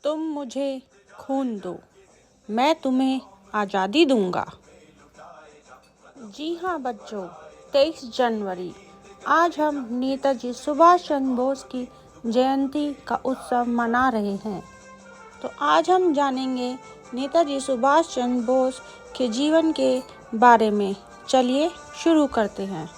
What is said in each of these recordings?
तुम मुझे खून दो, मैं तुम्हें आज़ादी दूंगा। जी हाँ बच्चों, 23 जनवरी आज हम नेताजी सुभाष चंद्र बोस की जयंती का उत्सव मना रहे हैं। तो आज हम जानेंगे नेताजी सुभाष चंद्र बोस के जीवन के बारे में। चलिए शुरू करते हैं।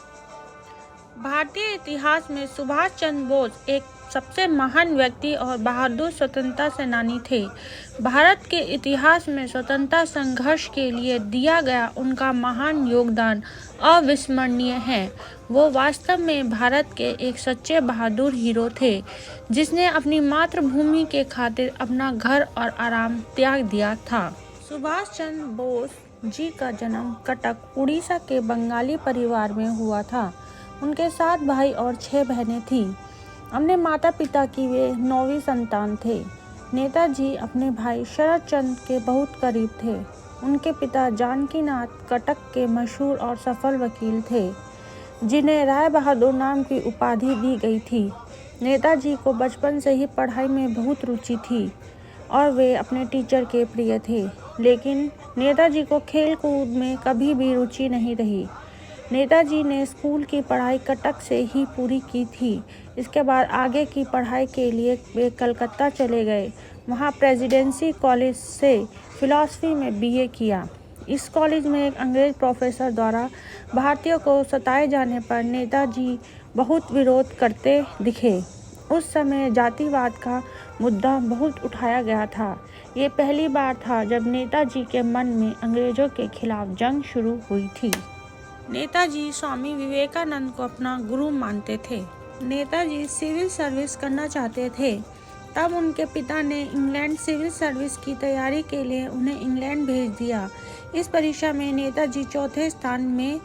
भारतीय इतिहास में सुभाष चंद्र बोस एक सबसे महान व्यक्ति और बहादुर स्वतंत्रता सेनानी थे। भारत के इतिहास में स्वतंत्रता संघर्ष के लिए दिया गया उनका महान योगदान अविस्मरणीय है। वो वास्तव में भारत के एक सच्चे बहादुर हीरो थे, जिसने अपनी मातृभूमि के खातिर अपना घर और आराम त्याग दिया था। सुभाष चंद्र बोस जी का जन्म कटक, उड़ीसा के बंगाली परिवार में हुआ था। उनके 7 भाई और 6 बहनें थीं। अपने माता पिता की वे 9वीं संतान थे। नेताजी अपने भाई शरद चंद्र के बहुत करीब थे। उनके पिता जानकीनाथ कटक के मशहूर और सफल वकील थे, जिन्हें राय बहादुर नाम की उपाधि दी गई थी। नेताजी को बचपन से ही पढ़ाई में बहुत रुचि थी और वे अपने टीचर के प्रिय थे, लेकिन नेताजी को खेल कूद में कभी भी रुचि नहीं रही। नेताजी ने स्कूल की पढ़ाई कटक से ही पूरी की थी। इसके बाद आगे की पढ़ाई के लिए वे कलकत्ता चले गए। वहाँ प्रेसिडेंसी कॉलेज से फिलॉसफी में बीए किया। इस कॉलेज में एक अंग्रेज प्रोफेसर द्वारा भारतीयों को सताए जाने पर नेताजी बहुत विरोध करते दिखे। उस समय जातिवाद का मुद्दा बहुत उठाया गया था। ये पहली बार था जब नेताजी के मन में अंग्रेजों के खिलाफ जंग शुरू हुई थी। नेताजी स्वामी विवेकानंद को अपना गुरु मानते थे। नेताजी सिविल सर्विस करना चाहते थे। तब उनके पिता ने इंग्लैंड सिविल सर्विस की तैयारी के लिए उन्हें इंग्लैंड भेज दिया। इस परीक्षा में नेताजी चौथे स्थान में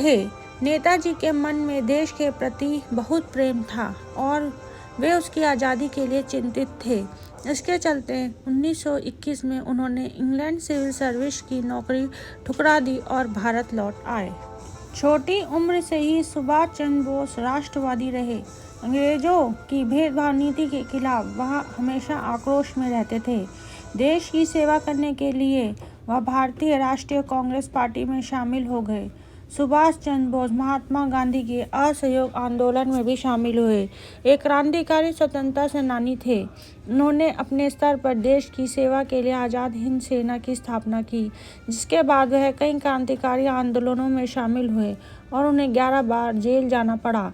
थे। नेताजी के मन में देश के प्रति बहुत प्रेम था और वे उसकी आज़ादी के लिए चिंतित थे। इसके चलते 1921 में उन्होंने इंग्लैंड सिविल सर्विस की नौकरी ठुकरा दी और भारत लौट आए। छोटी उम्र से ही सुभाष चंद्र बोस राष्ट्रवादी रहे। अंग्रेजों की भेदभाव नीति के खिलाफ वह हमेशा आक्रोश में रहते थे। देश की सेवा करने के लिए वह भारतीय राष्ट्रीय कांग्रेस पार्टी में शामिल हो गए। सुभाष चंद्र बोस महात्मा गांधी के असहयोग आंदोलन में भी शामिल हुए। एक क्रांतिकारी स्वतंत्रता सेनानी थे। उन्होंने अपने स्तर पर देश की सेवा के लिए आज़ाद हिंद सेना की स्थापना की, जिसके बाद वह कई क्रांतिकारी आंदोलनों में शामिल हुए और उन्हें 11 बार जेल जाना पड़ा।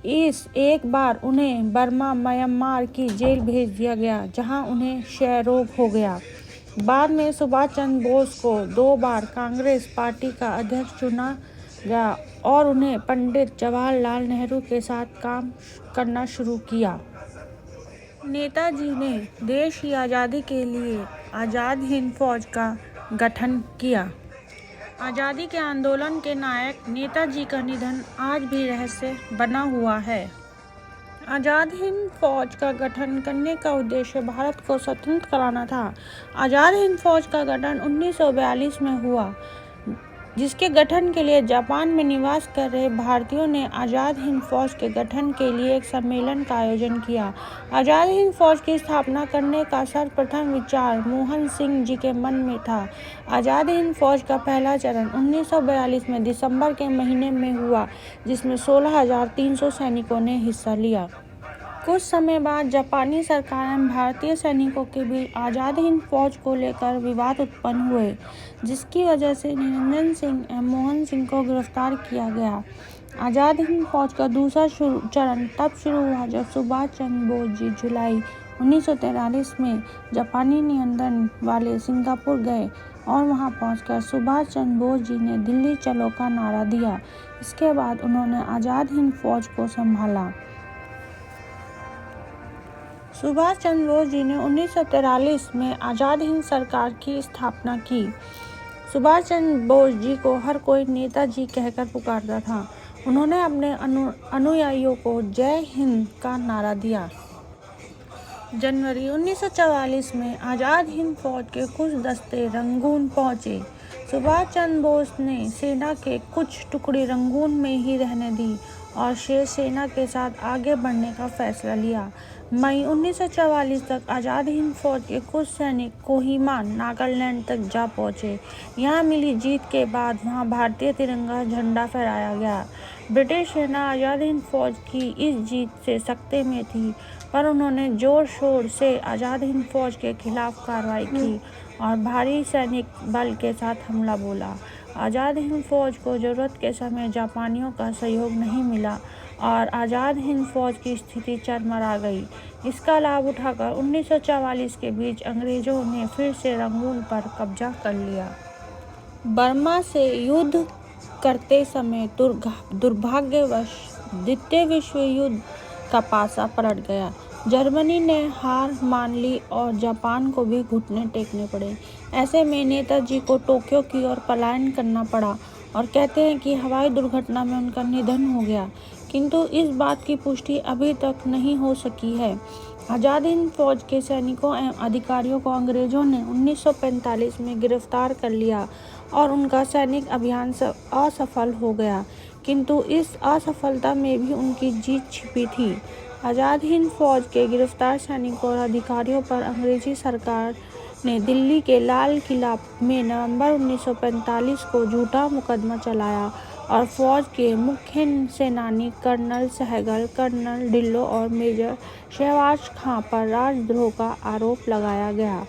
एक बार उन्हें बर्मा म्यांमार की जेल भेज दिया गया, जहां उन्हें क्षय रोग हो गया। बाद में सुभाष चंद्र बोस को 2 बार कांग्रेस पार्टी का अध्यक्ष चुना गया और उन्हें पंडित जवाहरलाल नेहरू के साथ काम करना शुरू किया। नेताजी ने देश की आज़ादी के लिए आज़ाद हिंद फौज का गठन किया। आज़ादी के आंदोलन के नायक नेताजी का निधन आज भी रहस्य बना हुआ है। आज़ाद हिंद फौज का गठन करने का उद्देश्य भारत को स्वतंत्र कराना था। आज़ाद हिंद फौज का गठन 1942 में हुआ, जिसके गठन के लिए जापान में निवास कर रहे भारतीयों ने आज़ाद हिंद फौज के गठन के लिए एक सम्मेलन का आयोजन किया। आज़ाद हिंद फौज की स्थापना करने का सर्वप्रथम विचार मोहन सिंह जी के मन में था। आज़ाद हिंद फौज का पहला चरण 1942 में दिसंबर के महीने में हुआ, जिसमें 16,300 सैनिकों ने हिस्सा लिया। कुछ समय बाद जापानी सरकार एवं भारतीय सैनिकों के बीच आज़ाद हिंद फौज को लेकर विवाद उत्पन्न हुए, जिसकी वजह से निरंजन सिंह एवं मोहन सिंह को गिरफ्तार किया गया। आज़ाद हिंद फौज का दूसरा चरण तब शुरू हुआ जब सुभाष चंद्र बोस जी जुलाई 1943 में जापानी नियंत्रण वाले सिंगापुर गए और वहां पहुंचकर सुभाष चंद्र बोस जी ने दिल्ली चलो का नारा दिया। इसके बाद उन्होंने आज़ाद हिंद फौज को संभाला। सुभाष चंद्र बोस जी ने 1943 में आज़ाद हिंद सरकार की स्थापना की। सुभाष चंद्र बोस जी को हर कोई नेताजी कहकर पुकारता था। उन्होंने अपने अनुयायियों को जय हिंद का नारा दिया। जनवरी 1944 में आज़ाद हिंद फौज के कुछ दस्ते रंगून पहुंचे। सुभाष चंद्र बोस ने सेना के कुछ टुकड़े रंगून में ही रहने दी और शेष सेना के साथ आगे बढ़ने का फैसला लिया। मई 1944 तक आज़ाद हिंद फौज के कुछ सैनिक कोहिमा नागालैंड तक जा पहुंचे। यहां मिली जीत के बाद वहां भारतीय तिरंगा झंडा फहराया गया। ब्रिटिश सेना आज़ाद हिंद फौज की इस जीत से सकते में थी, पर उन्होंने जोर शोर से आज़ाद हिंद फौज के खिलाफ कार्रवाई की और भारी सैनिक बल के साथ हमला बोला। आज़ाद हिंद फौज को ज़रूरत के समय जापानियों का सहयोग नहीं मिला और आज़ाद हिंद फौज की स्थिति चरमरा गई। इसका लाभ उठाकर 1944 के बीच अंग्रेज़ों ने फिर से रंगून पर कब्जा कर लिया। बर्मा से युद्ध करते समय दुर्भाग्यवश द्वितीय विश्व युद्ध का पासा पलट गया। जर्मनी ने हार मान ली और जापान को भी घुटने टेकने पड़े। ऐसे में नेताजी को टोक्यो की ओर पलायन करना पड़ा और कहते हैं कि हवाई दुर्घटना में उनका निधन हो गया, किंतु इस बात की पुष्टि अभी तक नहीं हो सकी है। आज़ाद हिंद फौज के सैनिकों एवं अधिकारियों को अंग्रेज़ों ने 1945 में गिरफ्तार कर लिया और उनका सैनिक अभियान असफल हो गया, किंतु इस असफलता में भी उनकी जीत छिपी थी। आज़ाद हिंद फौज के गिरफ्तार सैनिकों और अधिकारियों पर अंग्रेजी सरकार ने दिल्ली के लाल किला में नवंबर 1945 को झूठा मुकदमा चलाया और फौज के मुख्य सेनानी कर्नल सहगल, कर्नल ढिल्लों और मेजर शहबाज खां पर राजद्रोह का आरोप लगाया गया।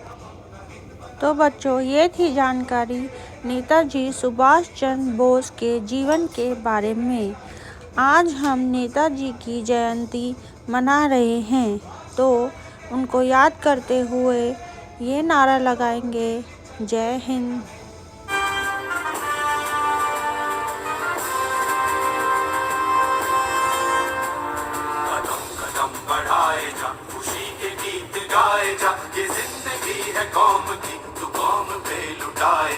तो बच्चों, ये थी जानकारी नेताजी सुभाष चंद्र बोस के जीवन के बारे में। आज हम नेताजी की जयंती मना रहे हैं, तो उनको याद करते हुए ये नारा लगाएंगे, जय हिंद। कदम कदम बढ़ाए जा, खुशी के गीत गाए जा, ये जिंदगी है कौम की, तू कौम पे लुटाए।